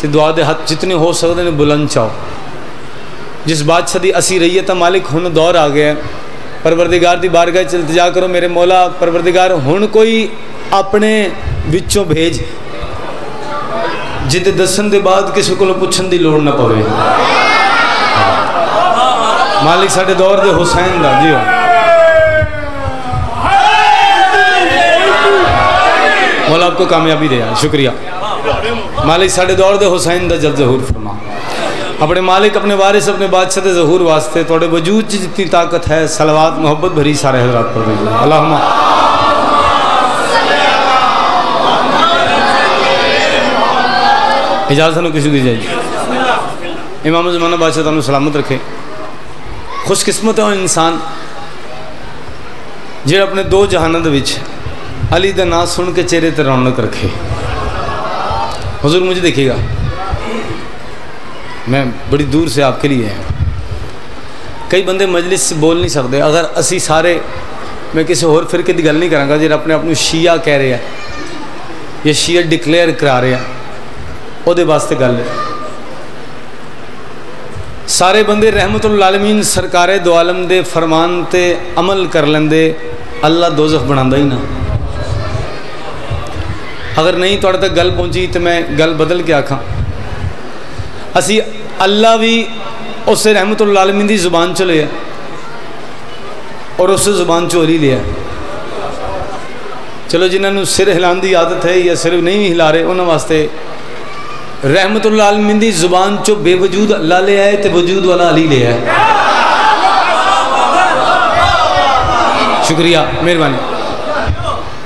تو دعا دے ہاتھ جتنے ہو سکتے ہیں بلند چاہو. جس بادشاہ دی اسی رئیت مالک ہن دور آ گیا ہے, پروردگار دی بارگاہ چ التجا کرو میرے مولا پروردگار ہن کوئی اپنے وچوں بھیج جتے دسن دے بعد کسی کو پوچھن دی لوڑ نہ پوے. مالک ساڈے دور دے حسین دا جیو مولا آپ کو کامیابی دے. شکریہ مالک ساڈے دور دے حسین دا جلد ظہور فرما. اپنے مالک اپنے وارث اپنے بادشاہ دے ظہور واسطے توڑے وجود جتنی طاقت ہے صلوات محبت بھری سارے حضرات پر بھیجو. اللہم اجازت نو کسی دی جائیے. امام زمانہ بادشاہ تعالیٰ سلامت رکھے. خوش قسمت ہے وہ انسان جڑا اپنے دو جہانہ دے وچ علی دا نام سن کے چہرے تے رونق رکھے. حضور مجھے دیکھیے گا میں بڑی دور سے آپ کے لیے ہیں. کئی بندے مجلس سے بول نہیں سکتے. اگر اسی سارے میں کسی اور فرقے دی گل نہیں کراں گا جڑا اپنے آپ شیعہ کہہ رہے ہیں یا شیعہ ڈکلیئر کرا رہے ہیں او دے واسطے گل ہے. سارے بندے رحمت للعالمین سرکار دو عالم دے فرمان تے عمل کر لیندے اللہ دوزخ بناندا ہی نہ. اگر نہیں توڑے تک گل پہنچی تو میں گل بدل کے آکھاں. اسی اللہ بھی اس سے رحمت للعالمین دی زبان چ لیا اور اس سے زبان چوری لیا. چلو جنہوں نے سر ہلان دی عادت ہے یا صرف نہیں ہلا رہے انہوں واسطے رحمت للعالمین دی زبان چو بے وجود اللہ لے آئے تے وجود والا علی لے آئے. شکریہ مہربانی.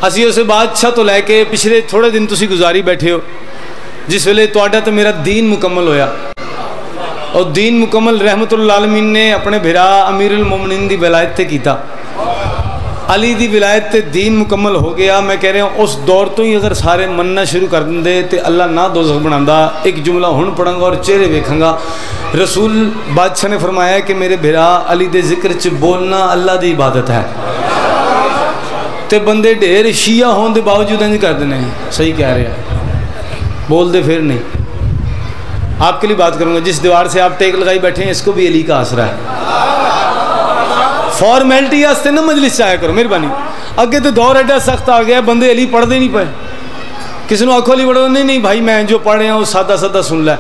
اسی اسے بادشاہ تو لے کے پچھلے تھوڑے دن تسی گزاری بیٹھے ہو جس ویلے تواڈا تو میرا دین مکمل ہویا اور دین مکمل رحمت للعالمین نے اپنے بھرا امیر المومنین دی ولایت تے کیتا. علی دی ولایت تے دین مکمل ہو گیا. میں کہہ رہا ہوں اس دور تو ہی اگر سارے مننا شروع کر دیں تے اللہ نہ دوزخ بناندا. ایک جملہ ہن پڑھاں گا اور چہرے ویکھاں گا. رسول بادشاہ نے فرمایا کہ میرے بھرا علی دے ذکر چ بولنا اللہ دی عبادت ہے. تے بندے ڈھیر شیعہ ہون دے باوجود انج کر دینے ہیں. صحیح کہہ رہے ہیں بول دے پھر نہیں. آپ کے لیے بات کروں گا جس دیوار سے آپ ٹیک لگائی بیٹھے ہیں اس کو بھی علی کا آسرا ہے. فارمیلٹی آستے نہ مجلس چاہیا کرو مہربانی. اگے تو دور ایڈا سخت آ گیا بندے علی پڑھ دے نہیں پائے. کسی نے آنکھوں علی پڑھو نہیں بھائی میں جو پڑھ رہے ہیں وہ سادہ سادہ سن لے.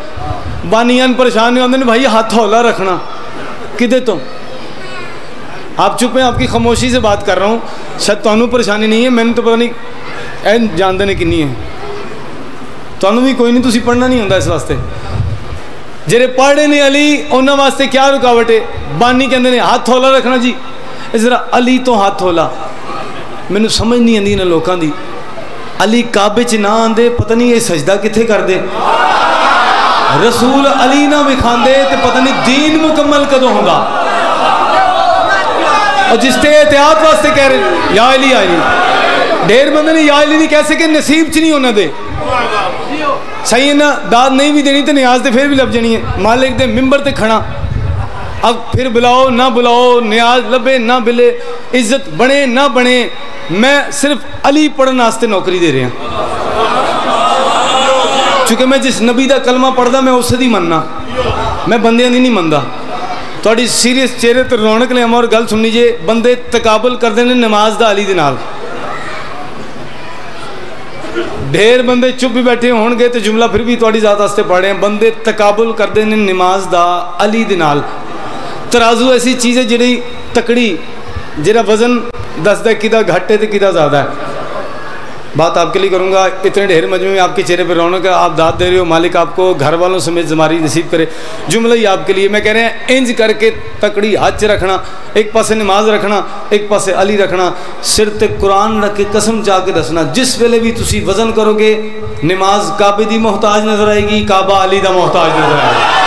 بانیان پریشان نہیں ہوتے بھائی ہاتھ ہولا رکھنا کدے تو. آپ چپ ہیں آپ کی خاموشی سے بات کر رہا ہوں. شاید تانوں پریشانی نہیں ہے میں نے تو پتہ نہیں این جاندے نے کنی ہے. تانوں بھی کوئی نہیں تسی پڑھنا نہیں ہوتا اس واسطے. جڑے پڑھے نے علی انہاں واسطے کیا رکاوٹ ہے. بانی کہندے نے ہاتھ ہولا رکھنا جی ذرا علی تو ہاتھ ہولا. مینوں سمجھ نہیں آندی انہاں لوکاں دی. علی کعبے چ نہ آندے پتہ نہیں یہ سجدہ کتھے کر دے. رسول علی نہ وکھاندے تے پتہ نہیں دین مکمل کدوں ہوندا. اور جس تے احتیاط واسطے کہہ رہے یا علی یا علی. ڈھیر بندے نے یا علی نہیں کہہ سکے نصیب چ نہیں ہونا دے. صحیح ہے نا. داد نہیں بھی دینی تو نیاز دے پھر بھی لب جانی ہے. مالک دے ممبر تے کھڑا اب پھر بلاؤ نہ بلاؤ نیاز لبے نہ بلے عزت بنے نہ بنے میں صرف علی پڑھن واسطے نوکری دے رہے ہیں. چونکہ میں جس نبی دا کلمہ پڑھدا میں اسے دی مننا میں بندیاں دی نہیں مندا. تھوڑی سیریس چہرے تے رونق لے اور گل سن لیجئے. بندے تقابل کردے نے نماز دا علی دے نال. ڈھیر بندے چپ بھی بیٹھے ہون گے تو جملہ پھر بھی تھوڑی ذات واسطے پڑھ رہے ہیں. بندے تقابل کردے نے نماز دا علی دے نال. ترازو ایسی چیز ہے جڑی تکڑی جڑا وزن دسدا کدا گھٹ ہے تے کدا زیادہ ہے. بات آپ کے لیے کروں گا. اتنے ڈھیر مجمع میں آپ کے چہرے پہ رونق ہے. آپ داد دے رہے ہو مالک آپ کو گھر والوں سمیت زماری نصیب کرے. جملہ ہی آپ کے لیے میں کہہ رہے ہیں انج کر کے تکڑی ہاتھ رکھنا ایک پاسے نماز رکھنا ایک پاسے علی رکھنا. سر تے قرآن رکھ کے قسم چاہ کے دسنا جس ویلے بھی تسی وزن کرو گے نماز کعبے دی محتاج نظر آئے گی کعبہ علی دا محتاج نظر آئے گا.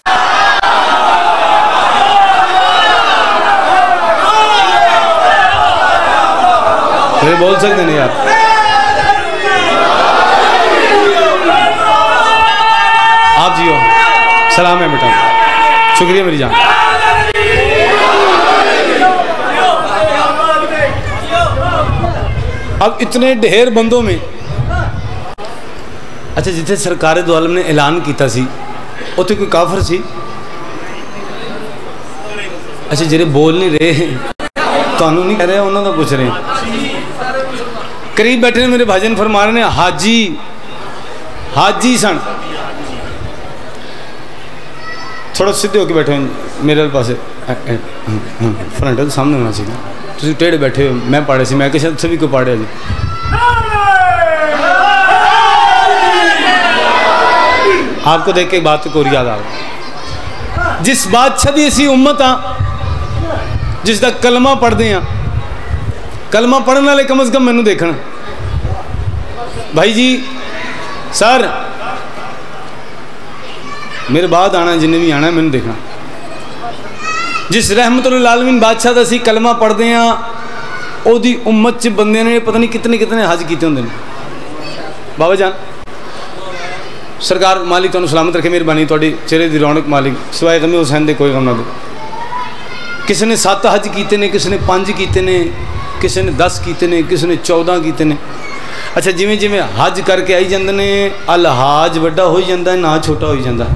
پھر بول سکتے نہیں یار. آپ جی ہو سلام ہے بیٹا. شکریہ میری جان. اب اتنے ڈھیر بندوں میں اچھا جتنے سرکار دو عالم نے اعلان کیتا سی اتنے کوئی کافر سی؟ اچھا جڑے بول نہیں رہے تانوں نہیں کہہ رہے انہوں کا پوچھ رہے ہیں. قریب بیٹھے نے میرے بھاجن فرما رہے ہیں حاجی سن. تھوڑا سیدھے ہو کے بیٹھے ہیں میرے پاس فرنٹ سامنے ہونا چاہیے. تسی ٹیڑھے بیٹھے ہو میں پاڑے سی میں کہ شاید سبھی کو پاڑے جی. آپ کو دیکھ کے ایک بات کو یاد آ گئی. جس بادشاہ دی اسی امت ہاں جس دا کلمہ پڑھ دے ہیں کلمہ پڑھنے والے کم از کم مینوں دیکھنا بھائی جی سر میرے بعد آنا جنہیں بھی آنا ہے مینوں دیکھنا. جس رحمت للعالمین بادشاہ دا سی کلمہ پڑھ دے ہیں او دی امت چ بندے نے پتہ نہیں کتنے حج کیتے ہوندے نے. بابا جان سرکار مالک تانوں سلامت رکھے مہربانی تہاڈے چہرے دی رونق مالک سوائے غم حسین دے کوئی غم نہ دے. کسی نے 7 حج کیتے نے کسی نے 5 کیتے نے کسی نے 10 کیتے نے کسی نے 14 کیتے نے. اچھا جویں جویں حج کر کے آئی جاندے نے الحاج وڈا ہوئی جاندا ہے نا چھوٹا ہوئی جاندا ہے.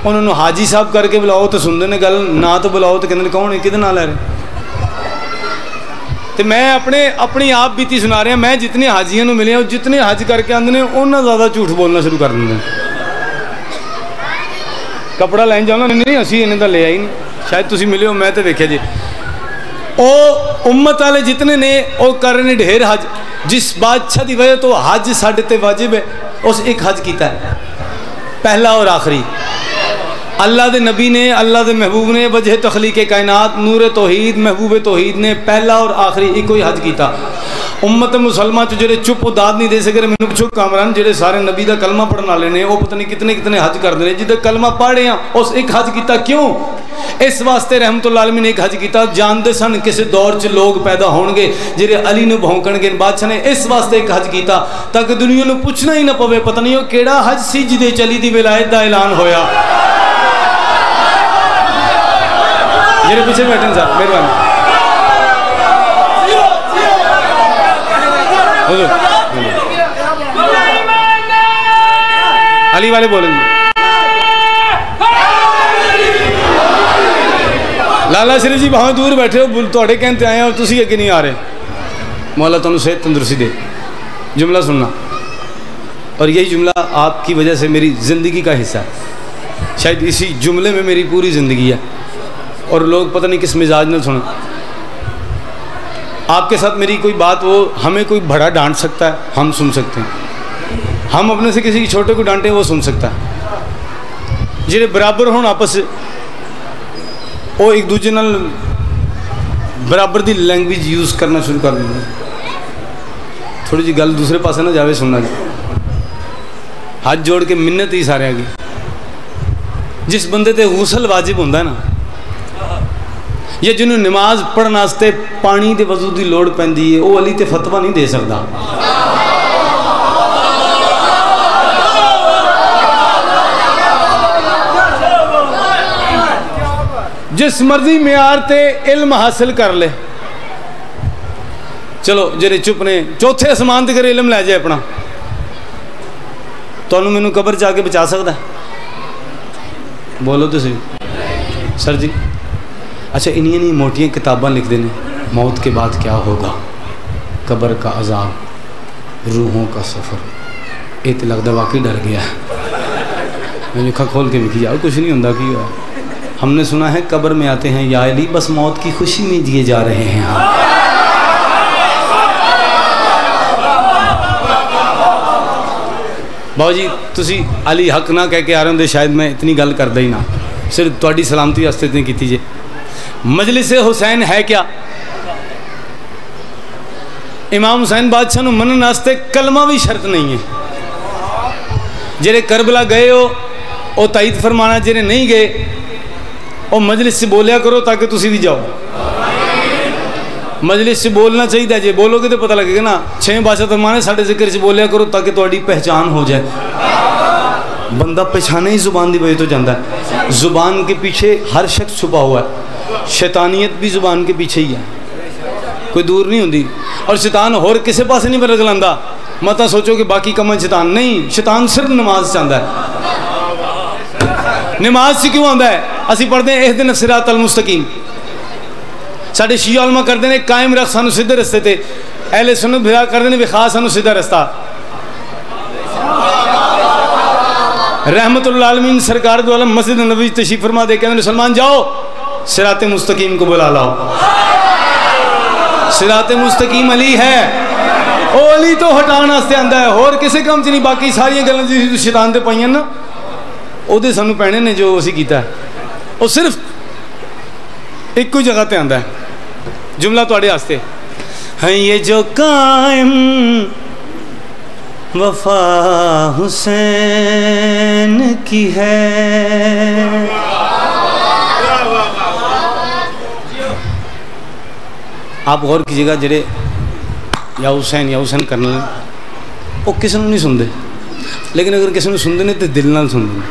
انہوں نے حاجی صاحب کر کے بلاؤ تو سنتے ہیں گل نہ تو بلاؤ تو کہتے ہیں کون ہے کدے نہ لے رہے. تو میں اپنی آپ بیتی سنا رہا میں جتنے حاجیاں نو ملے ہیں جتنے حج کر کے آندے ہیں انہاں زیادہ جھوٹ بولنا شروع کر دیں. کپڑا لین جاؤ نہیں اسی انہیں تو لے آئی نہیں شاید تسی ملے ہو میں تو ویکھیا جی. او امت والے جتنے نے وہ کر رہے ہیں ڈھیر حج. جس بادشاہ دی وجہ تو حج ساڈے تے واجب ہے اس ایک حج کیتا ہے پہلا اور آخری. اللہ دے نبی نے اللہ دے محبوب نے وجہ تخلیق کائنات نور توحید محبوب توحید نے پہلا اور آخری ایک کوئی حج کیتا. امت مسلمہ چ جڑے چپ و داد نہیں دے سکے مینوں پوچھو کامران جڑے سارے نبی دا کلمہ پڑھن والے نے وہ پتہ نہیں کتنے حج کردے نے جدے کلمہ پڑھے ہیں اس ایک حج کیتا. کیوں؟ اس واسطے رحمت اللہ علیہ نے ایک حج کیتا. جانتے سن کسی دور چ لوگ پیدا ہون گے جڑے علی نو بھونکن گے. بادشاہ نے اس واسطے ایک حج کیتا تاکہ دنیا نو پوچھنا ہی نہ پوے پتہ نہیں وہ کیڑا حج سی جدے چلی دی ولایت دا اعلان ہویا. میرے پیچھے بیٹھیں صاحب مہربانی علی والے بولیں گے. لالا شریف جی بہت دور بیٹھے ہو تھوڑے کہتے آئے ہیں اور تسی اگے نہیں آ رہے. مولا تانوں صحت تندرستی دے. جملہ سننا اور یہی جملہ آپ کی وجہ سے میری زندگی کا حصہ ہے. شاید اسی جملے میں میری پوری زندگی ہے اور لوگ پتہ نہیں کس مزاج میں سنیں. آپ کے ساتھ میری کوئی بات وہ ہمیں کوئی بڑا ڈانٹ سکتا ہے ہم سن سکتے ہیں. ہم اپنے سے کسی چھوٹے کو ڈانٹیں وہ سن سکتا ہے. جڑے برابر ہون آپس وہ ایک دوسرے نال برابر دی لینگویج یوز کرنا شروع کر دیں. تھوڑی جی گل دوسرے پاسے نہ جاوے سننا جی. ہاتھ جوڑ کے منت ہی سارے آگے. جس بندے تے غسل واجب ہوندہ ہے نا یا جنہوں نماز پڑھن واسطے پانی دے وضو دی لوڑ پیندی ہے وہ علی تے فتویٰ نہیں دے سکتا. جس مرضی معیار تے علم حاصل کر لے چلو جڑے چپ نے چوتھے آسمان تے کر علم لے جائے اپنا تانوں مینوں قبر جا کے بچا سکتا ہے؟ بولو تو صحیح سر جی. اچھا انہیں موٹیاں کتاباں لکھ دینے موت کے بعد کیا ہوگا قبر کا عذاب روحوں کا سفر. یہ تو لگتا واقعی ڈر گیا. میں لکھا کھول کے لکھی جاؤ کچھ نہیں ہوتا کی. ہم نے سنا ہے قبر میں آتے ہیں یا علی بس موت کی خوشی میں دیے جا رہے ہیں. باؤ جی تسی علی حق نہ کہہ کے آ رہے ہوں شاید میں اتنی گل کردا ہی نہ صرف تہاڈی سلامتی واسطے اتنی کیتی جے. مجلس حسین ہے کیا؟ امام حسین بادشاہ نو منن واسطے کلمہ بھی شرط نہیں ہے. جڑے کربلا گئے ہو وہ تائید فرمانا جڑے نہیں گئے وہ مجلس سے بولیا کرو تاکہ تسی بھی جاؤ. مجلس سے بولنا چاہیے جی بولو گے تو پتہ لگے گا نا. 6 بادشاہ فرمانے ساڈے ذکر سے بولیا کرو تاکہ تہاڈی پہچان ہو جائے. بندہ پہچانے ہی زبان دی وجہ تو جاندا ہے. زبان کے پیچھے ہر شخص چھپا ہوا ہے. شیطانیت بھی زبان کے پیچھے ہی ہے کوئی دور نہیں ہوندی. اور شیطان اور کسے پاسے نہیں پر رگلاندا مت سوچو کہ باقی کم شیطان نہیں، شیطان صرف نماز چاہتا ہے. نماز سے کیوں آتا ہے؟ اسی پڑھتے ہیں اہدنا الصراط المستقیم. ساڈے شیعہ علماء کرتے ہیں قائم رکھ سانو سیدھے رستے تے، اہل سنت بھرا کرتے ہیں وکھا سانو سیدھا رستہ. رحمت اللہ عالمین سرکار دو عالم مسجد نبوی تشریف فرما دے کہتے ہیں مسلمان جاؤ صراط مستقیم کو بلا لاؤ. صراط مستقیم علی ہے، او علی تو ہٹان واسطے آندا ہے، اور کسے کام چ نہیں. باقی ساری گلاں جی شیطان تے پائیاں نا او دے سانو پینے نے جو اسی کیتا ہے، او صرف ایک کوئی جگہ تے آندا ہے. جملہ تواڈے واسطے ہے یہ جو قائم وفا حسین کی ہے. آپ غور کیجیے گا جڑے یا حسین کرنے وہ کسی نے نہیں سنتے، لیکن اگر کسی نے سنتے ہیں تو دل نال سنتے ہیں.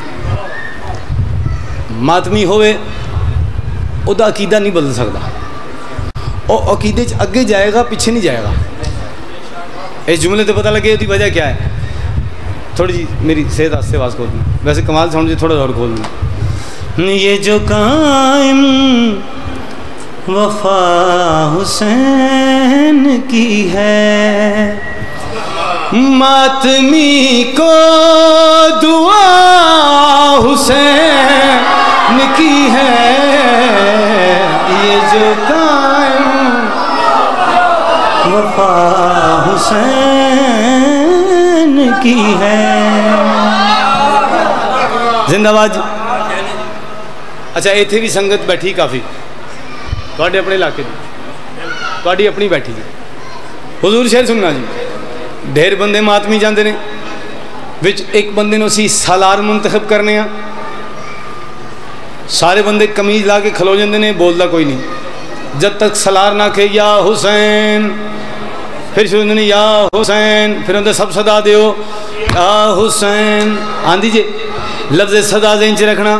ماتمی ہوئے وہ عقیدہ نہیں بدل سکتا، وہ عقیدے اگے جائے گا پیچھے نہیں جائے گا. اس جملے تو پتہ لگے وہ وجہ کیا ہے. تھوڑی جی میری صحت واسطے آواز کھول دیں، ویسے کمال ساؤنڈ جی تھوڑا اور کھول دیں. یہ جو قائم وفا حسین کی ہے، ماتمی کو دعا حسین کی ہے. یہ جو قائم وفا حسین کی ہے. زندہ باد. اچھا ایتھے بھی سنگت بیٹھی کافی تواڈے اپنے علاقے دی، تواڈی اپنی بیٹھی جی. حضور شعر سننا جی. ڈھیر بندے ماتمی جاندے نے، وچ ایک بندے نو اسی سالار منتخب کرنے ہاں. سارے بندے قمیض لا کے کھلو جاندے نے، بولدا کوئی نہیں. جب تک سالار نہ کہ یا حسین، پھر شروع ہوندے نے یا حسین، پھر ہوندے سب صدا دیو یا حسین. آندھی جی لفظ صدا ذہن چ رکھنا.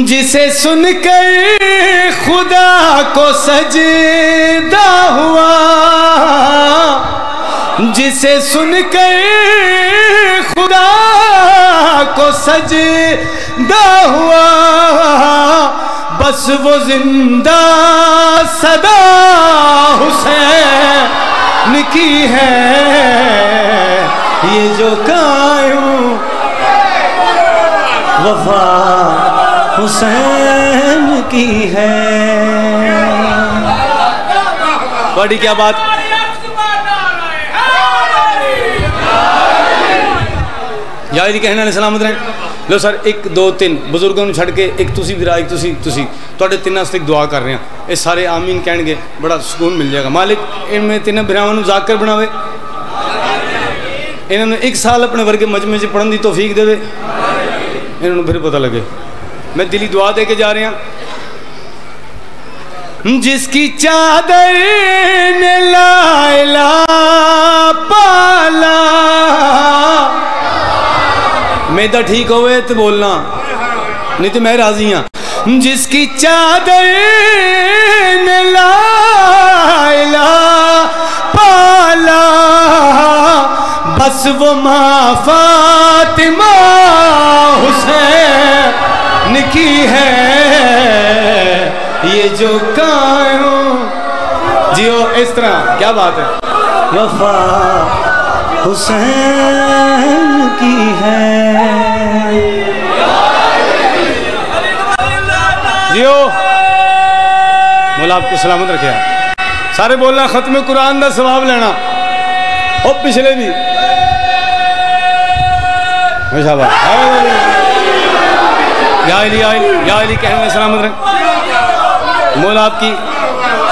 جسے سن کر خدا کو سجدہ ہوا، جسے سن کر خدا کو سجدہ ہوا، بس وہ زندہ صدا حسین کی ہے. یہ جو قائم وفا حسین کی ہے. بڑی کیا بات. یا علی کہنے والے سلامت رہیں. لو سر 1 2 3 بزرگوں نے چھڑ کے ایک تسی برا ایک تسی تواڈے تیناں واسطے دعا کر رہے ہیں. یہ سارے آمین کہن گے بڑا سکون مل جائے گا. مالک ان میں تیناں بھراواں نوں ذاکر بناوے، انہوں نے 1 سال اپنے ورگے مجمع چ پڑھن دی توفیق دے، انہوں نے پھر پتہ لگے. میں دلی دعا دے کے جا رہے ہیں. جس کی چادر نے لا الہ پالا، میدا ٹھیک ہوئے تو بولنا نہیں تو میں راضی ہوں. جس کی چادر نے لا الہ پالا، بس وہ ماں فاطمہ حسین کی ہے. یہ جو قائم جیو اس طرح کیا بات ہے. وفا حسین کی ہے. جیو مولا آپ کو سلامت رکھے. سارے بولنا ختم قرآن دا ثواب لینا. او پچھلے بھی یا علی کہنے میں سلامت رکھے. مولا آپ کی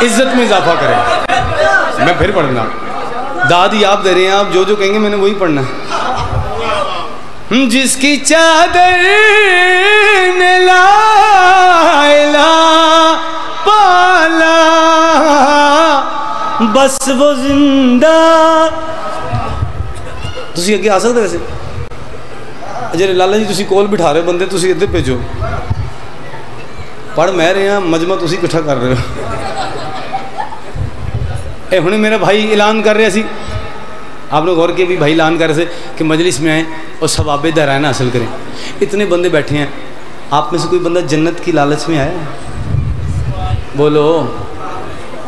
عزت میں اضافہ کرے. میں پھر پڑھنا. داد ہی آپ دے رہے ہیں، آپ جو کہیں گے میں نے وہی پڑھنا. جس کی چادر نے لا الہ پالا، بس وہ زندہ. تسی اگے آ سکتے ویسے جی لالا جی تسی کول بٹھا رہے بندے، تسی ادھر بھیجو. پڑھ میں رہے ہیں، مجمع تسی کٹھا کر رہے ہو. اے ہنے میرا بھائی اعلان کر رہا سی آپ نے غور کیا بھی بھائی اعلان کر رہے تھے کہ مجلس میں آئیں اور ثواب دارائن حاصل کریں. اتنے بندے بیٹھے ہیں, آپ میں سے کوئی بندہ جنت کی لالچ میں آیا ہے؟ بولو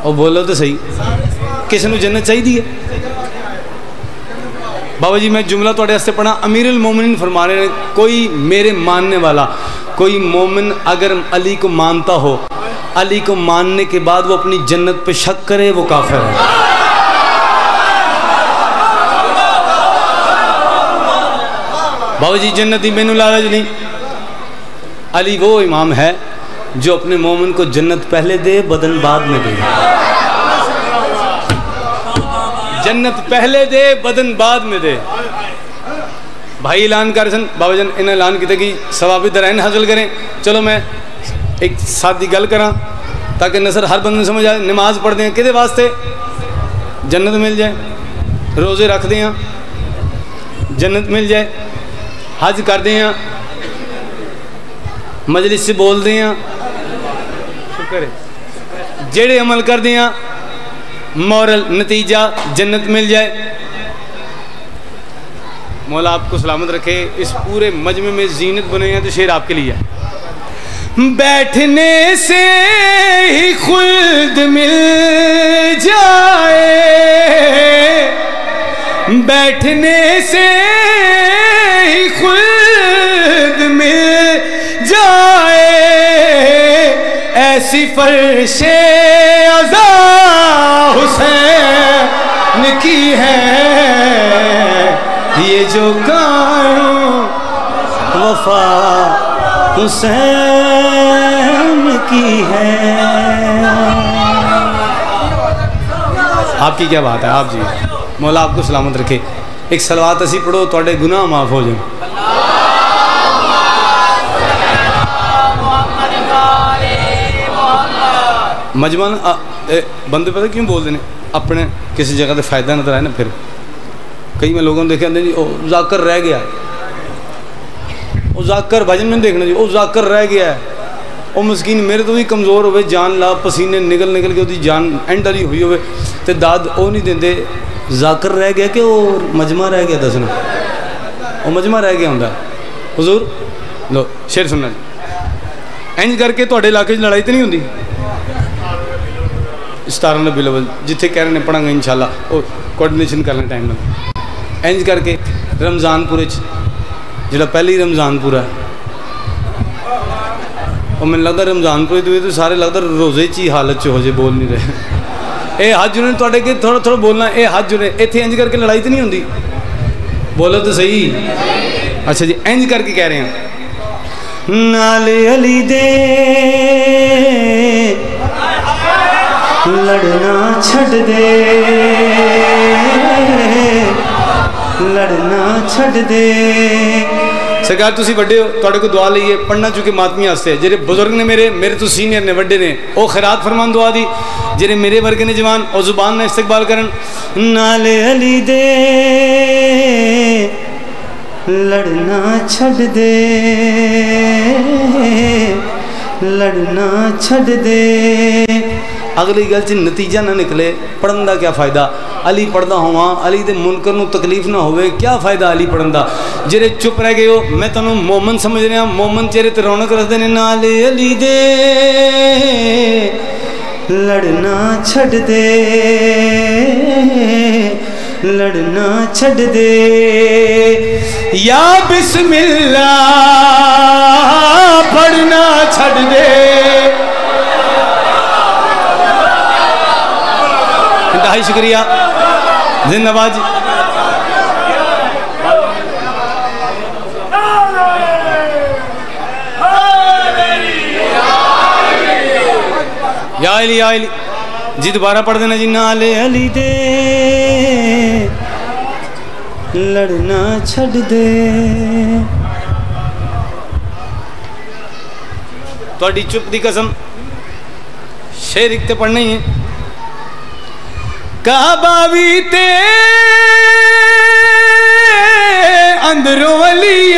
اور بولو تو صحیح, کسی نے جنت چاہیے؟ بابا جی میں جملہ توڑے واسطے پڑھا, امیر المومنین فرما رہے ہیں کوئی میرے ماننے والا, کوئی مومن اگر علی کو مانتا ہو, علی کو ماننے کے بعد وہ اپنی جنت پہ شک کرے, وہ کافر ہے. بابا جی جنتی مینوں لالچ نہیں, علی وہ امام ہے جو اپنے مومن کو جنت پہلے دے بدن بعد میں دے. جنت پہلے دے بدن بعد میں دے. بھائی اعلان کر سن بابا جان انہیں اعلان کیا کہ ثواب دارائن حاصل کریں. چلو میں ایک سادی گل کراں تاکہ نظر ہر بندے سمجھ آئے. نماز پڑھ دیں کدے واسطے؟ جنت مل جائے. روزے رکھ دیں جنت مل جائے. حج کر دیں, مجلس سے بول دیں, شکر ہے, جڑے عمل کر دیں مورل نتیجہ جنت مل جائے. مولا آپ کو سلامت رکھے. اس پورے مجمع میں زینت بنے ہیں تو شعر آپ کے لیے ہے. بیٹھنے سے ہی خلد مل جائے, بیٹھنے سے ہی خلد مل جائے, ایسی فرش عزا حسین کی ہے, یہ جو کاروں وفا حسین کی ہے. آپ کی کیا بات ہے آپ جی, مولا آپ کو سلامت رکھے. ایک صلوات اسی پڑھو توڑے گناہ معاف ہو جائیں. مجمع بندے پتہ کیوں بول دینے اپنے کسی جگہ تے فائدہ نظر آئے نا. پھر کئی میں لوگوں نے دیکھے آتے جی او ذاکر رہ گیا, او ذاکر بھجن میں دیکھنا جی او ذاکر رہ گیا ہے. او مسکین میرے تو بھی کمزور ہوئے, جان لا پسینے نکل نکل کے دی جان اینڈ والی ہوئی ہوئے تے داد او نہیں دیندے. ذاکر رہ گیا کہ وہ مجمع رہ گیا دسنا, وہ مجمع رہ گیا ہوں. حضور لو شعر سننا جی. انج کر کے تواڈے علاقے وچ لڑائی تے نہیں ہوندی؟ 17 ربیع الاول جتھے کہہ رہے ہیں پڑھاں گے انشاءاللہ, وہ کوآرڈینیشن کرنا ٹائم لگے. انج کر کے رمضان پورے جڑا پہلی رمضان پورا ہے, اور میں لگتا رمضان پورے تو سارے لگتا روزے چی حالت ہو جائے, بول نہیں رہے. اے حج جنہیں توڑے کے تھوڑا تھوڑا بولنا, اے حج جنہیں ایتھے انج کر کے لڑائی تو نہیں ہوندی؟ بولو تو صحیح. اچھا جی انج کر کے کہہ رہے ہیں نالے علی دے لڑنا چھڑ دے, لڑنا چھڑ دے. سرکار تسی بڑے ہو, توڑے کو دعا لئیے پڑھنا چونکہ ماتمی آستے. جیرے بزرگ نے میرے تو سینئر نے وڈے نے او خیرات فرمان دعا دی, جیرے میرے ورگے نے جوان او زبان نے استقبال کرن. نالے علی دے لڑنا چھڑ دے, لڑنا چھڑ دے. اگلی گل چ نتیجہ نہ نکلے پڑھن دا کیا فائدہ؟ علی پڑھدا ہواں, علی دے منکر نو تکلیف نہ ہوئے, کیا فائدہ علی پڑھن دا؟ جڑے چپ رہ گئے ہو میں تانوں مومن سمجھ رہا, مومن چہرے تے رونق رکھدے نے. نالے علی دے لڑنا چھڑ دے, لڑنا چھڑ دے. یا بسم اللہ پڑھنا چھڑ دے. انتہائی شکریہ, زندہ باد. یا علی یا علی جی دوبارہ پڑھ دینا جی. نالے علی دے لڑنا چھڑ دے. تھوڑی چپ دی قسم شعر ایک تے پڑھنا ہی ہے. کعبہ بھی تے اندروں علی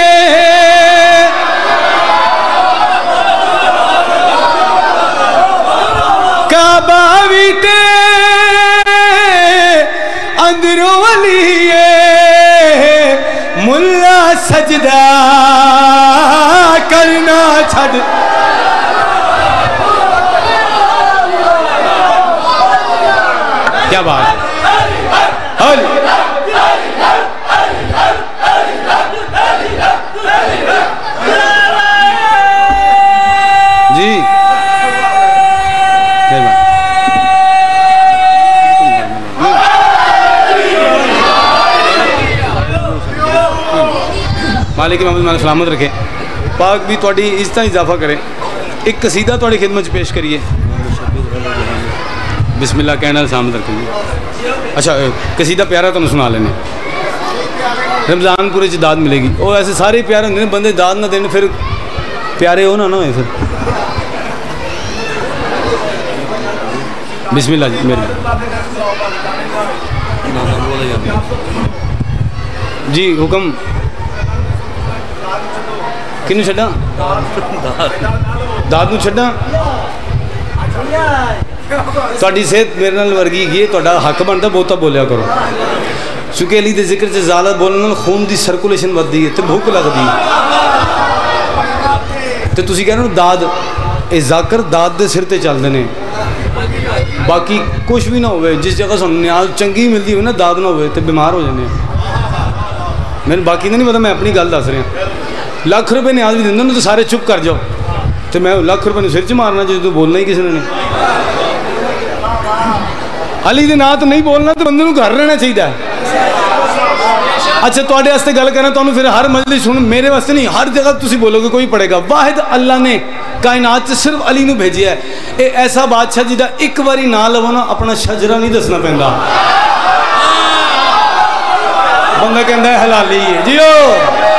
کعبہ بھی تے اندروں علی سجدہ کرنا چھڈ کیا بات جی مالک محمد مالک سلامت رکھے پاک بھی تھوڑی عزت اضافہ کرے ایک قصیدہ تھوڑی خدمت پیش کریے بسم اللہ کہنا سلامت رکھیں اچھا قصیدہ پیارا تو سنا لینے رمضان پورے داد ملے گی وہ ایسے سارے پیارے ہوندے بندے داد نہ دین پھر پیارے ہو نہ ہوئے پھر بسم اللہ جی میرے جی حکم کنوں چھڈاں داد نوں چھڈاں تہاڈی صحت میرے نال ورگی گئی تہاڈا حق بندا بہتا بولیا کرو چونکہ علی دے ذکر چ زیادہ بولن نال خون دی سرکولیشن ودی ہے تے بھوک لگدی تے تسی کہہ رہے ہو داد اے ذاکر داد دے سر تے چلدے نے باقی کچھ بھی نہ ہوئے جس جگہ سانوں نیاز چنگی ملدی ہوئے نا داد نہ ہوئے تے بیمار ہو جانے میں باقی نہیں پتا میں اپنی گل دس رہا لاکھ روپے نیاز بھی دیندے تو سارے چپ کر جاؤ تو میں لاکھ روپے سر چ مارنا جی تو بولنا ہی کسی نے علی دے نام تو نہیں بولنا تو بندے گھر رہنا چاہیے اچھا تواڈے واسطے گل کرنا تانوں پھر ہر مجلس سن میرے واسطے نہیں ہر جگہ تسی بولو گے کوئی پڑھے گا واحد اللہ نے کائنات سے صرف علی نو بھیجیا ہے اے ایسا بادشاہ جدا ایک باری نہ لو نا اپنا شجرہ نہیں دسنا پیندا بندہ کہندا ہے حلالی ہے جیو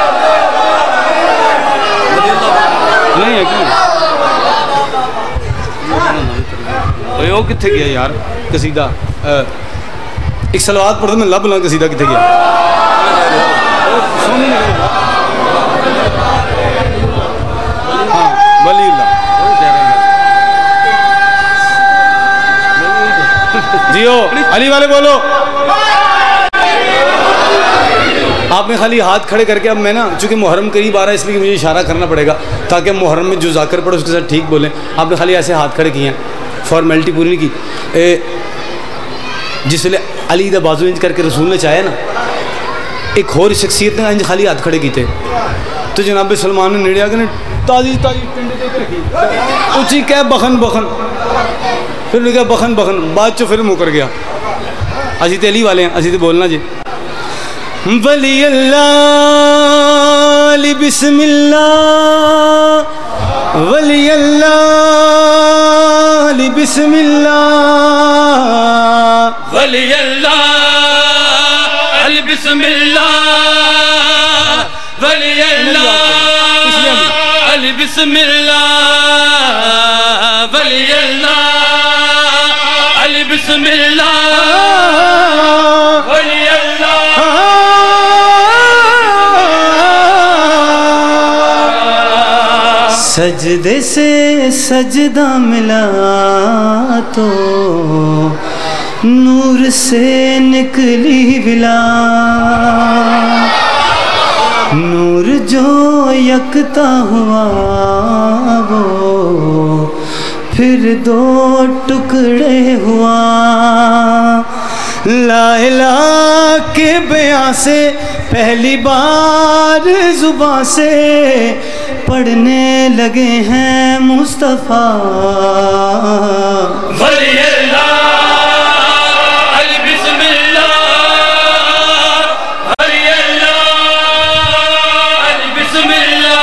نہیں ہے کیوں وہ کتنے گیا یار قصیدہ ایک سلوات پڑھتا میں لب لاں قصیدہ کتنے گیا ہاں ولی اللہ جیو علی والے بولو آپ نے خالی ہاتھ کھڑے کر کے اب میں نا چونکہ محرم قریب آ رہا ہے اس لیے مجھے اشارہ کرنا پڑے گا تاکہ محرم میں جو ذاکر پڑھے اس کے ساتھ ٹھیک بولیں آپ نے خالی ایسے ہاتھ کھڑے کیے ہیں فارمیلٹی پوری نہیں کی جس لئے علی دا بازو انج کر کے رسول نے چاہے نا ایک اور شخصیت نے انج خالی ہاتھ کھڑے کیتے تو جناب سلمان نے نیڑے آگے تازی تازی پنڈے دے کے رکھی اچھی کہہ بخن بخن پھر نے کہا بخن بخن بعد چو پھر مکر گیا اسی تے علی والے ہیں اسی تے بولنا جی ولی اللہ علی بسم اللہ ولی اللہ علی بسم اللہ ولی اللہ علی بسم اللہ ولی اللہ علی بسم اللہ ولی اللہ علی بسم اللہ ولی اللہ سجدے سے سجدہ ملا تو نور سے نکلی ولا نور جو یکتا ہوا وہ پھر دو ٹکڑے ہوا لا الہ کے بیان سے پہلی بار زبان سے پڑھنے لگے ہیں مصطفیٰ ولی اللہ علی بسم اللہ ولی اللہ علی بسم اللہ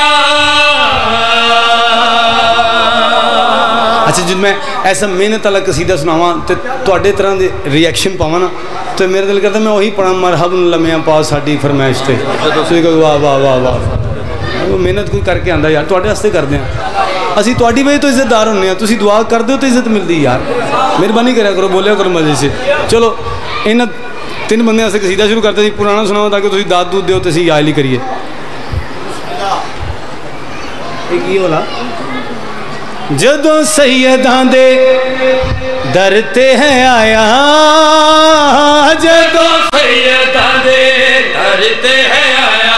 اچھا جب میں ایسا محنت والا قصیدہ سناواں تے تواڈے طرح دے ریئیکشن پاواں نا تو میرے دل کرتا میں وہی پڑھاں مرحبا لمیاں پا ساڈی فرمائش تے تسی کہو واہ واہ واہ واہ وہ محنت کوئی کر کے آندا یار تواڈے واسطے کردے ہیں اسی تواڈی وجہ تو عزت دار ہونے ہیں تسی دعا کر دیو تو عزت ملدی یار مہربانی کریا کرو بولیا کرو مزے سے چلو انہاں تین بندے واسطے قصیدہ شروع کرتے سی پرانا سناؤ تاکہ تسی داد دودھ دیو تے اسی یاد لی کریے ایک یہ والا جدوں سیداں دے در تے ہے آیا جدوں سیداں دے در تے ہے آیا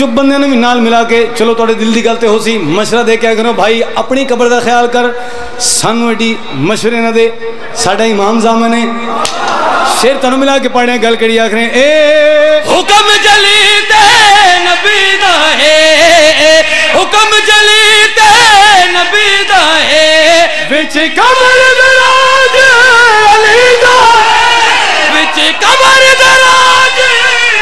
چپ بندے نے بھی نال ملا کے چلو تھوڑے دل دی گل تے ہو سی مشورہ دے کے کرو بھائی اپنی قبر دا خیال کر سانو ایڈی مشورے نہ دے ساڈا امام زمان ہے شیر تنو ملا کے پڑھنے گل کری آخریں اے حکم جلی تے نبی دا ہے حکم جلی تے نبی دا ہے وچ قبر دراج علی دا وچ قبر دراج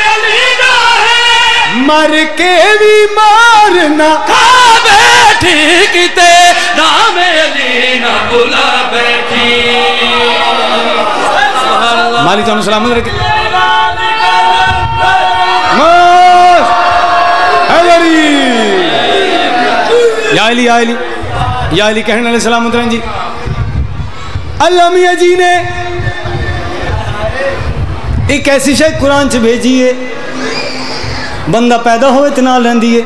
علی دا ہے مر کے بھی مارنا کھا بیٹھی کتے نام علی نہ بلا بیٹھی مالی تو سلامت رکھے یا علی کہنے علیہ سلامت رہن جی اللہ میاں جی نے ایک ایسی شاید قرآن چ بھیجی ہے بندہ پیدا ہوئے تنا لیندی ہے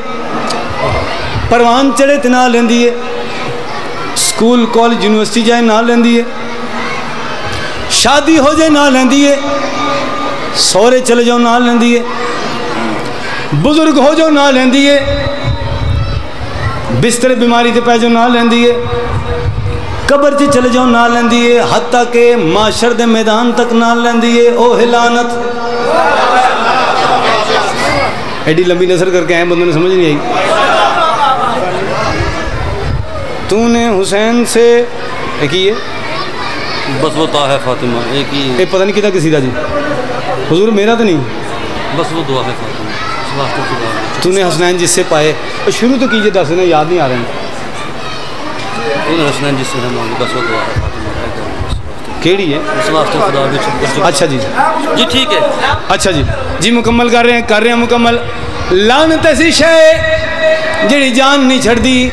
پروان چڑھے تنا لیندی ہے سکول کالج یونیورسٹی جائے نہ لیندی ہے شادی ہو جائے نہ لیندی ہے سورے چلے جاؤ نہ لیندی ہے بزرگ ہو جاؤ نہ لیندی ہے بستر بیماری تے پہ جاؤ نہ لیندی ہے قبر چ چلے جاؤ نہ لیندی ہے حتیٰ کہ معاشر دے میدان تک نہ لیندی ہے او ہلانت ایڈی لمبی نظر کر کے آئے بندوں نے سمجھ نہیں آئی تو نے حسین سے ایک ہی ہے بس وہ تا ہے فاطمہ ایک ہی یہ پتہ نہیں کتا کسی دا جی حضور میرا تو نہیں بس وہ دعا ہے فاطمہ اس واسطے کی دعا تو نے حسنین جس سے پائے شروع تو کیجئے دس نے یاد نہیں آ رہے ہیں تو نے حسنین جس سے ہے مانگی بس وہ دعا ہے فاطمہ کیڑی ہے اس واسطے خدا بھی اچھا جی جی ٹھیک ہے اچھا جی مکمل کر رہے ہیں مکمل لعنت ایسی شے جڑی جان نہیں چھڑ دی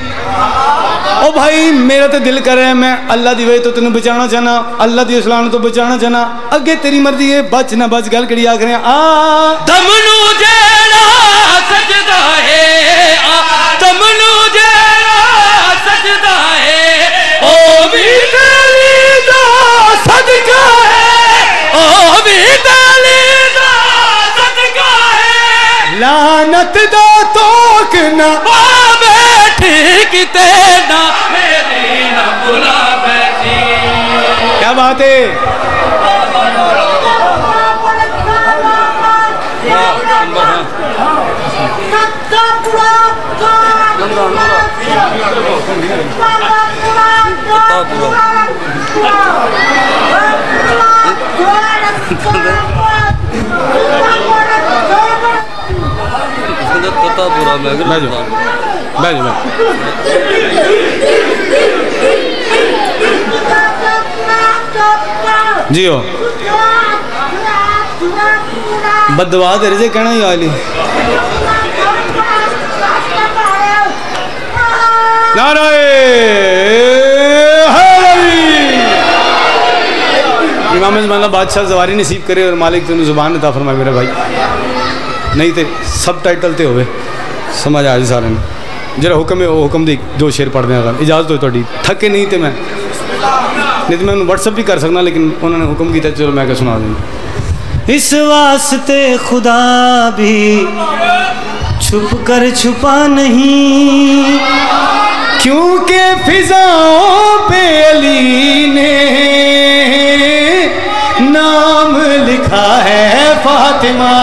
او بھائی میرا تو دل کر رہا ہے میں اللہ دی وجہ تو تینوں بچانا چاہنا اللہ دی اسلام تو بچانا چاہنا اگے تیری مرضی ہے بچ نہ بچ گل کڑی آکھ رہے ہیں دمنو جیڑا سجدہ ہے دمنو جیڑا سجدہ ہے او بھی تیری دا صدقہ ہے او بھی تیری دا صدقہ ہے لعنت دا توک نہ بیٹھی کتے نہ میری نہ بلا بیٹھی کیا بات ہے جی ہو بددعا تیرے سے کہنا یا علی نعرہ امام زمان اللہ بادشاہ زواری نصیب کرے اور مالک تنو زبان عطا فرمائے میرے بھائی نہیں تے سب ٹائٹل تے ہوئے سمجھ آج سارے نے جرا حکم ہے وہ حکم دی دو شیر پڑھ دیں اگر اجازت ہوئی توڑی تھکے نہیں تے میں نہیں تو میں انہوں واٹس اپ بھی کر سکنا لیکن انہوں نے حکم کی تھا چلو میں کہ سنا دیں اس واسطے خدا بھی چھپ کر چھپا نہیں کیونکہ فضاؤں پہ علی نے نام لکھا ہے فاطمہ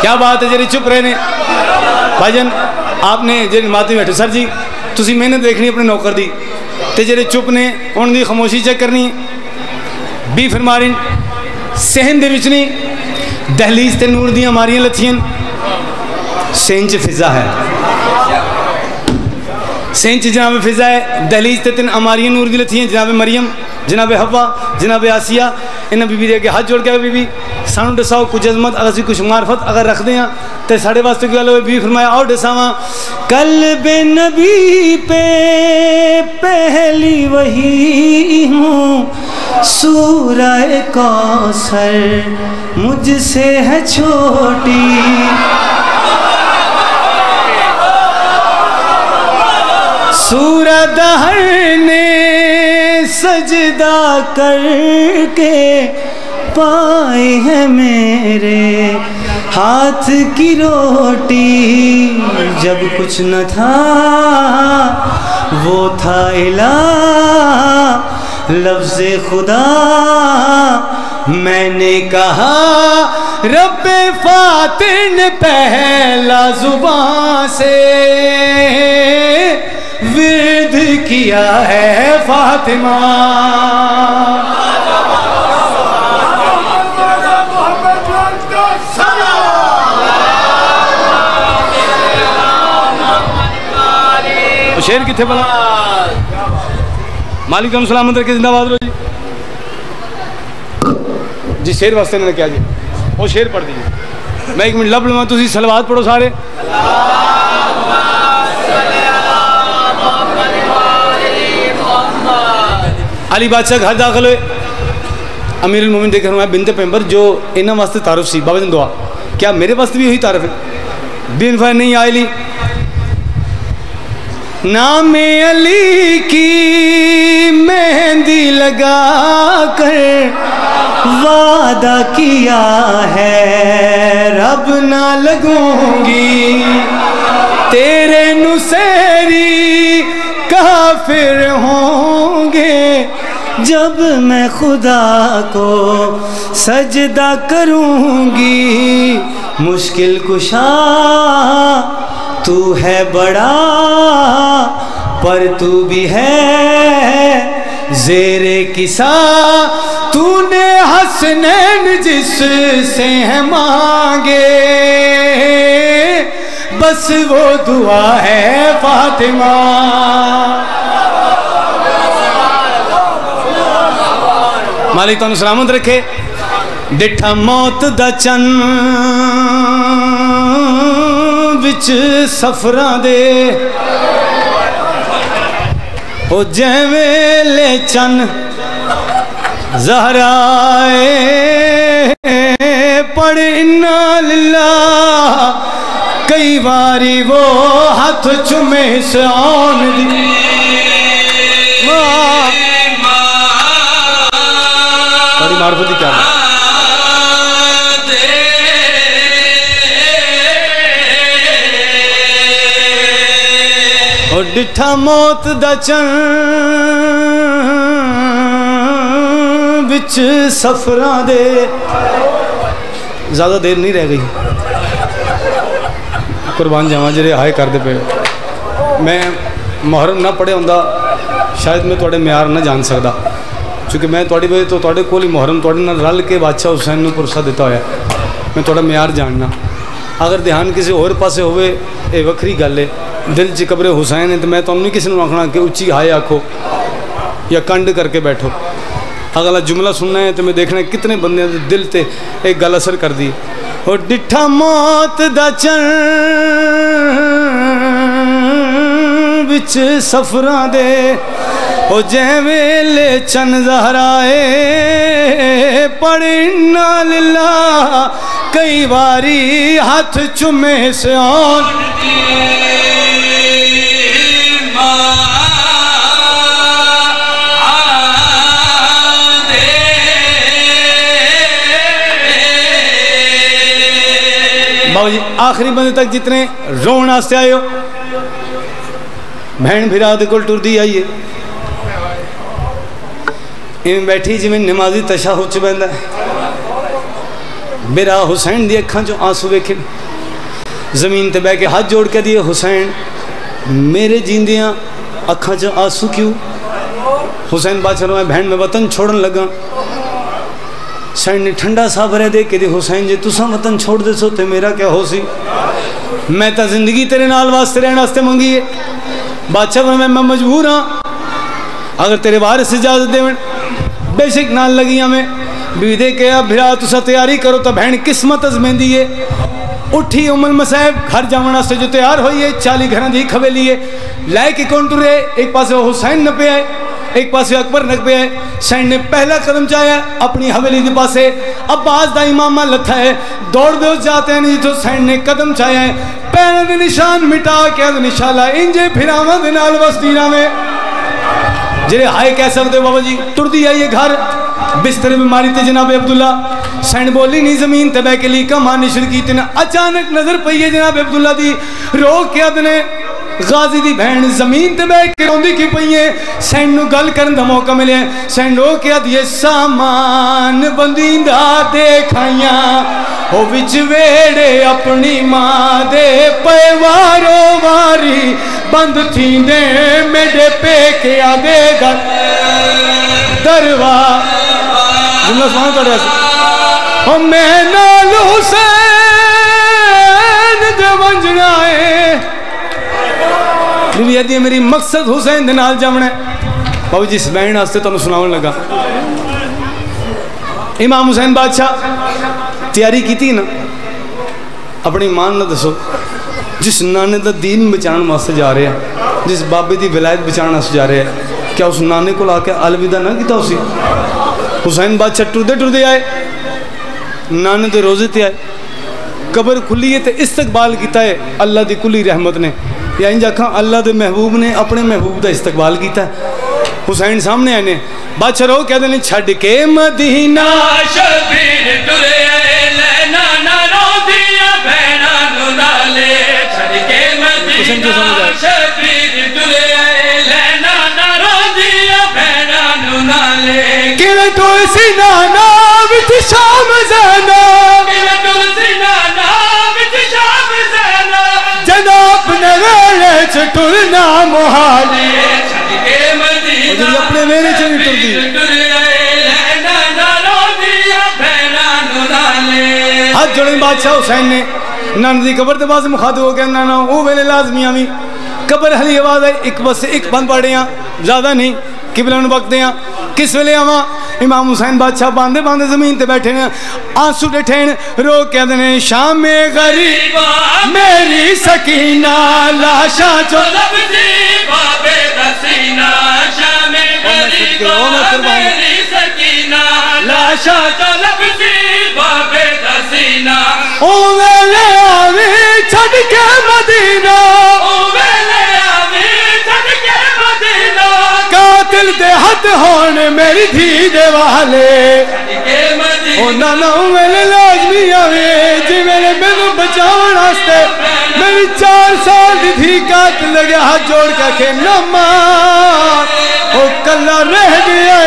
کیا بات ہے جی چپ رہنے بھائی جان آپ نے جی ماتے بیٹھے سر جی تسی محنت دیکھنی اپنے نوکر دی تے جی چپ نے ان دی خاموشی چیک کرنی بھی فرمارین سہن دے وچ نہیں دہلیز تے نور دیاں ماریاں لتھین سینچ فضا ہے سینچ جناب فضا ہے دہلیز تے تین اماریاں نور دی لتھین جناب مریم جناب حوا جناب آسیہ انہاں بی بی دے کے ہاتھ جوڑ کے بی بی سانو دساؤ کچھ عظمت اگر کچھ معرفت اگر رکھ دیں تے ساڑھے واسطے کی اللہ بھی فرمایا اور دساواں قلب نبی پہ پہلی وحی ہوں سورہ کوثر مجھ سے ہے چھوٹی سورہ دہر نے سجدہ کر کے پائی ہے میرے ہاتھ کی روٹی، جب کچھ نہ تھا وہ تھا الہ لفظ خدا، میں نے کہا رب فاتر نے پہلا زبان سے ورد کیا ہے فاطمہ، شیر کتنے بنا مالک ہم سلامت رکھے، زندہ باد رہو جی۔ جی شیر واسطے نے کیا جی وہ شیر پڑھ دیجیے، میں ایک منٹ لب لوں، تسی صلوات پڑھو سارے۔ علی بادشاہ گھر داخل ہوئے، امیر المومنین دیکھ رہا ہوں بنت پیمبر جو انہاں واسطے تعارف سی، بابا جان دعا کیا میرے واسطے بھی وہی تعارف ہے؟ بن فائن نہیں آئے لی نام علی کی مہندی لگا کر وعدہ کیا ہے رب نہ لگوں گی، تیرے نصیری کافر ہوں گے جب میں خدا کو سجدہ کروں گی، مشکل کشا تو ہے بڑا پر تو بھی ہے زیر کسا، تو نے حسنین جس سے ہیں مانگے بس وہ دعا ہے فاطمہ، مالک تانوں سلامت رکھے۔ ڈٹھا موت دا چن وچ سفراں دے او جیویں لے چن زہرائے پڑھ انا للہ، کئی باری وہ ہاتھ چومے سے آن دی بڑی معرفتی کیا ہے اور ڈٹھا موت دا چن بچ سفراں دے، زیادہ دیر نہیں رہ گئی، قربان جاواں جڑے ہائے کر دے پے، میں محرم نہ پڑھے ہوندا شاید میں تواڈے معیار نہ جان سکدا، چونکہ میں تواڈی وجہ تو تواڈے کول ہی محرم تواڈے نال رل کے بادشاہ حسین نوں پرسہ دیتا ہویا، میں تواڈا معیار جاننا، اگر دھیان کسی اور پاسے ہوئے اے وکری گل ہے، دل چ قبر حسین ہے تو میں تمہیں نہیں کسی نے آخنا کہ اچھی ہائے آکھو یا کنڈ کر کے بیٹھو، اگلا جملہ سننا ہے تو میں دیکھنا ہے کتنے بندے دل تے ایک گل اثر کر دی۔ اور ڈٹھا موت دا چن وچ سفراں دے او جیویں لے چن زہرائے پڑھ انا للہ، کئی باری ہاتھ چومے سے آن بابا جی آخری بندے تک جتنے رون آستے آئے ہو، بہن بھرا دے کول ٹر دی آئیے، ان بیٹھی جی میں نمازی تشہد چ بیندا ہے، میرا حسین دی اکھاں چوں آنسو ویکھے، زمین تے بیٹھ کے ہاتھ جوڑ کے دیے حسین میرے جیندیاں اکھاں چوں آنسو کیوں؟ حسین بادشاہ میں بہن میں وطن چھوڑن لگا، سین نے ٹھنڈا سا بھرے دے کہ دی حسین جی تساں وطن چھوڑ دے سو تے میرا کیا ہو سی، میں تا زندگی تیرے نال واسطے رہنا واسطے منگی ہے، بادشاہ میں مجبور ہاں، اگر تیرے وارث اجازت دے بے شک نال لگیاں میں بھی دے کے اب بھرا تسا تیاری کرو تا بہن قسمت ازمین دیئے، اٹھی ام المصائب گھر جاونا سے جو تیار ہوئی ہے، 40 گھران دی کھویلی ہے، لائے کے کون ٹرے، ایک پاسے وہ حسین نہ پہ آئے، ایک پاسے اکبر نہ پہ آئے، سین نے پہلا قدم چاہیا اپنی حویلی دی پاسے، عباس دا امامہ لتھا ہے، دوڑ دے اس جاتے ہیں نہیں تو سین نے قدم چاہیا ہے، پہلے دے نشان مٹا کے دے نشالہ انجے پھراما دے نال وسطیرہ میں جرے ہائے کیسے ہوتے بابا جی ٹر دی آئیے گھر بستر بیماری تے جناب عبداللہ سین بولی نہیں زمین تے بے کے لی کمانی شروع کی تین اچانک نظر پئی ہے جناب عبداللہ دی رو کے ادنے غازی دی بہن زمین تے بے کے روندی کی پئی ہے سین نو گل کرن دا موقع ملے سین رو کے ادیے سامان بندیندہ دیکھائیاں او وچ ویڑے اپنی ماں دے پیوارو واری بند تھی دے میڈے پے کے آدے گھر دروا جملہ سبحان توڑ رہا سے او میں نال حسین دے ونجنا ہے میری میری مقصد حسین دے نال جمنا ہے بابو جس بہن آستے تو سناؤں لگا امام حسین بادشاہ تیاری کی تھی نا اپنی مان نہ دسو جس نانے دا دین بچان واسطے جا رہے ہیں جس بابے دی ولایت بچان واسطے جا رہے ہیں کیا اس نانے کو لا کے الوداع نہ کیتا اسی حسین بادشاہ ٹردے آئے نانے دے روزے تے آئے قبر کھلی ہے تے استقبال کیتا ہے اللہ دی کلی رحمت نے یا انجا کھاں اللہ دے محبوب نے اپنے محبوب دا استقبال کیتا ہے حسین سامنے آئے نے بادشاہ رو کہہ دینے چھڑ کے مدینہ شبیر ٹرے لینا نہ رو دیا بہنا نالے چھڑ کے مدینہ شبیر ٹرے لینا نہ رو دیا بہنا نالے کیویں ٹر سی نانا وچ شام زینا کیویں ٹر سی نانا وچ شام زینا جناب نویلے چ ٹرنا محال چھڑ کے مدینہ اور اپنے میرے چ نہیں ٹردی ہاتھ جوڑیں بادشاہ حسین نے نان دی قبر تے باز مخاطب ہو گیا نانا او ویلے لازمی آمی قبر حلی آواز ہے ایک بس ایک بند پڑے ہیں زیادہ نہیں قبلہ انہوں وقت دیا کس ویلے آواں امام حسین بادشاہ باندھے باندھے زمین تے بیٹھے ہیں آنسو ڈٹھین رو کہہ دینے شام غریبہ میری سکینہ لاشا جو لب جی بابے رسینہ شام غریبہ میری سکینہ لاشا جو لب جی بابے رسینہ او ویلے آوی چھڑ کے مدینہ او ویلے آوی چھڑ کے مدینہ قاتل دے حد ہونے میری دھی دے والے چھڑ کے مدینہ او نانا ویلے لازمی آوی جی میرے میں بچاؤن آستے میری 4 سال دی دھی قاتل لگے ہاتھ جوڑ کے کہ نمار او کلہ رہ گیا